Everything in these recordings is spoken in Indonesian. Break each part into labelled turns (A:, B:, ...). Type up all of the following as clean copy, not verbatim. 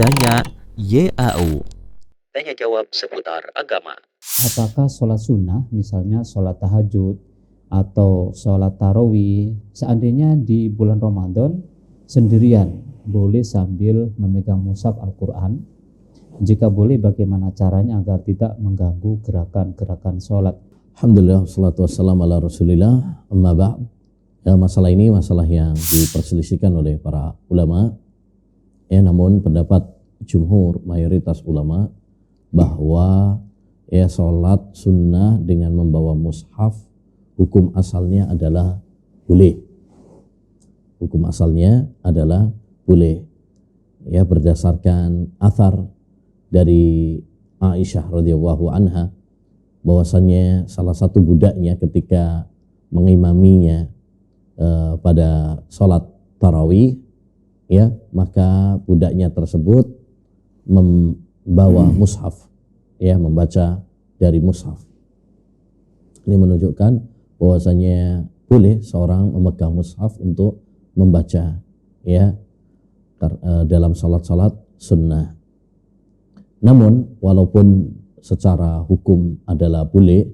A: Tanya YAU. Tanya jawab seputar agama.
B: Apakah sholat sunnah, misalnya sholat tahajud atau sholat tarawih, seandainya di bulan Ramadan sendirian, boleh sambil memegang mushaf Al-Quran? Jika boleh, bagaimana caranya agar tidak mengganggu gerakan-gerakan sholat?
C: Alhamdulillah, wassalatu wassalamu ala rasulillah, amma ba'd. Ya, masalah ini masalah yang diperselisihkan oleh para ulama. Ya, namun pendapat jumhur, mayoritas ulama, bahwa ya sholat sunnah dengan membawa mushaf hukum asalnya adalah boleh. Hukum asalnya adalah boleh. Ya, berdasarkan athar dari Aisyah radhiyallahu anha, bahwasannya salah satu budaknya ketika mengimaminya pada sholat tarawih, ya, maka budaknya tersebut membawa mushaf, ya, membaca dari mushaf. Ini menunjukkan bahwasanya boleh seorang memegang mushaf untuk membaca, ya, dalam salat-salat sunnah. Namun walaupun secara hukum adalah boleh,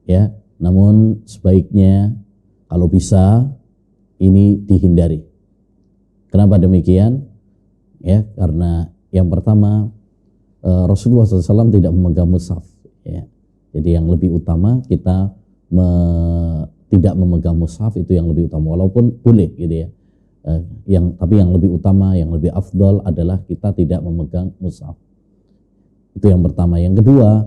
C: ya, namun sebaiknya kalau bisa ini dihindari. Kenapa demikian? Ya, karena yang pertama, Rasulullah SAW tidak memegang mushaf. Ya. Jadi yang lebih utama kita tidak memegang mushaf, itu yang lebih utama. Walaupun boleh, gitu ya. Tapi yang lebih utama, yang lebih afdal adalah kita tidak memegang mushaf. Itu yang pertama. Yang kedua,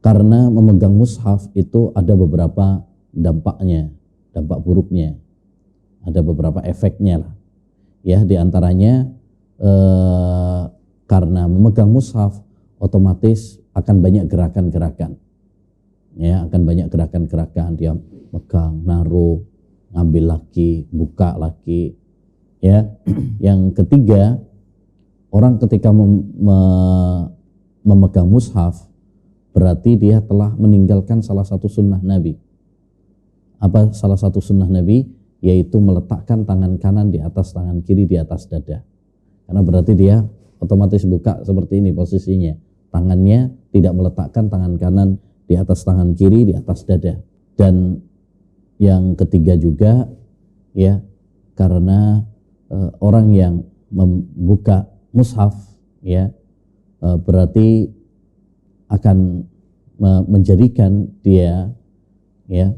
C: karena memegang mushaf itu ada beberapa dampaknya, dampak buruknya, ada beberapa efeknya lah. Ya, diantaranya karena memegang mushaf otomatis akan banyak gerakan-gerakan, ya, akan banyak gerakan-gerakan, dia megang, naruh, ngambil lagi, buka lagi, ya. Yang ketiga, orang ketika memegang mushaf berarti dia telah meninggalkan salah satu sunnah Nabi. Apa salah satu sunnah Nabi? Yaitu meletakkan tangan kanan di atas tangan kiri di atas dada. Karena berarti dia otomatis buka seperti ini posisinya. Tangannya tidak meletakkan tangan kanan di atas tangan kiri di atas dada. Dan yang ketiga juga, ya, karena orang yang membuka mushaf, ya, berarti akan menjadikan dia, ya,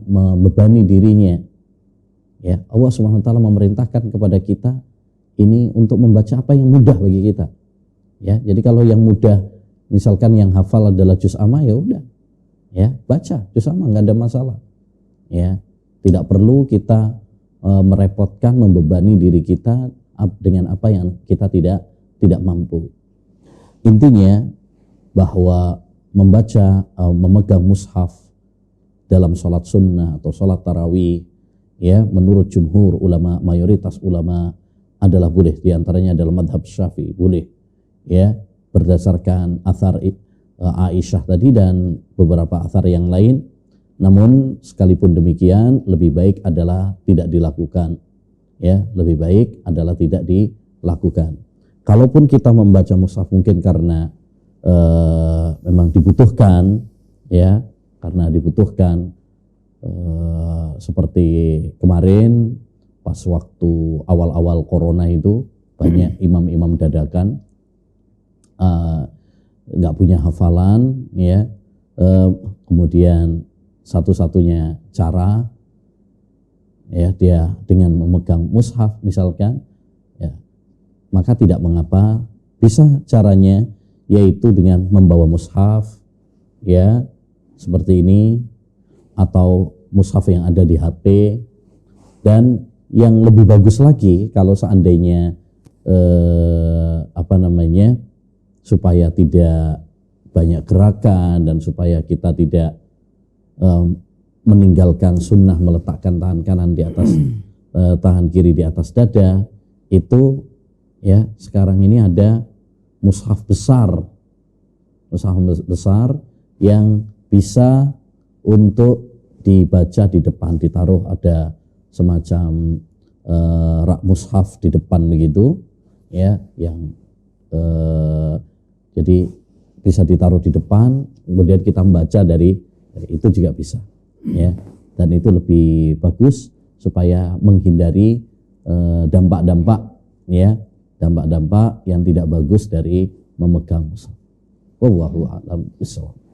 C: membebani dirinya. Ya, Allah Subhanahu wa taala memerintahkan kepada kita ini untuk membaca apa yang mudah bagi kita. Ya, jadi kalau yang mudah, misalkan yang hafal adalah juz amma, ya udah, ya, baca juz amma, nggak ada masalah. Ya, tidak perlu kita merepotkan, membebani diri kita dengan apa yang kita tidak mampu. Intinya bahwa memegang mushaf dalam sholat sunnah atau sholat tarawih, ya, menurut jumhur ulama, mayoritas ulama adalah boleh. Di antaranya adalah madhab Syafi'i, boleh, ya, berdasarkan athar Aisyah tadi dan beberapa athar yang lain. Namun sekalipun demikian, lebih baik adalah tidak dilakukan, ya, lebih baik adalah tidak dilakukan. Kalaupun kita membaca mushaf mungkin karena memang dibutuhkan, ya, karena dibutuhkan, seperti kemarin pas waktu awal-awal corona itu banyak imam-imam dadakan nggak punya hafalan, ya, kemudian satu-satunya cara, ya, dia dengan memegang mushaf misalkan, ya, maka tidak mengapa, bisa caranya yaitu dengan membawa mushaf, ya, seperti ini, atau mushaf yang ada di HP. Dan yang lebih bagus lagi kalau seandainya supaya tidak banyak gerakan dan supaya kita tidak meninggalkan sunnah meletakkan tangan kanan di atas tangan kiri di atas dada, itu, ya, sekarang ini ada mushaf besar yang bisa untuk dibaca di depan, ditaruh ada semacam rak mushaf di depan begitu, ya, yang jadi bisa ditaruh di depan, kemudian kita membaca dari itu juga bisa, ya. Dan itu lebih bagus supaya menghindari dampak-dampak, ya, dampak-dampak yang tidak bagus dari memegang mushaf. Wallahu a'lam bishawab.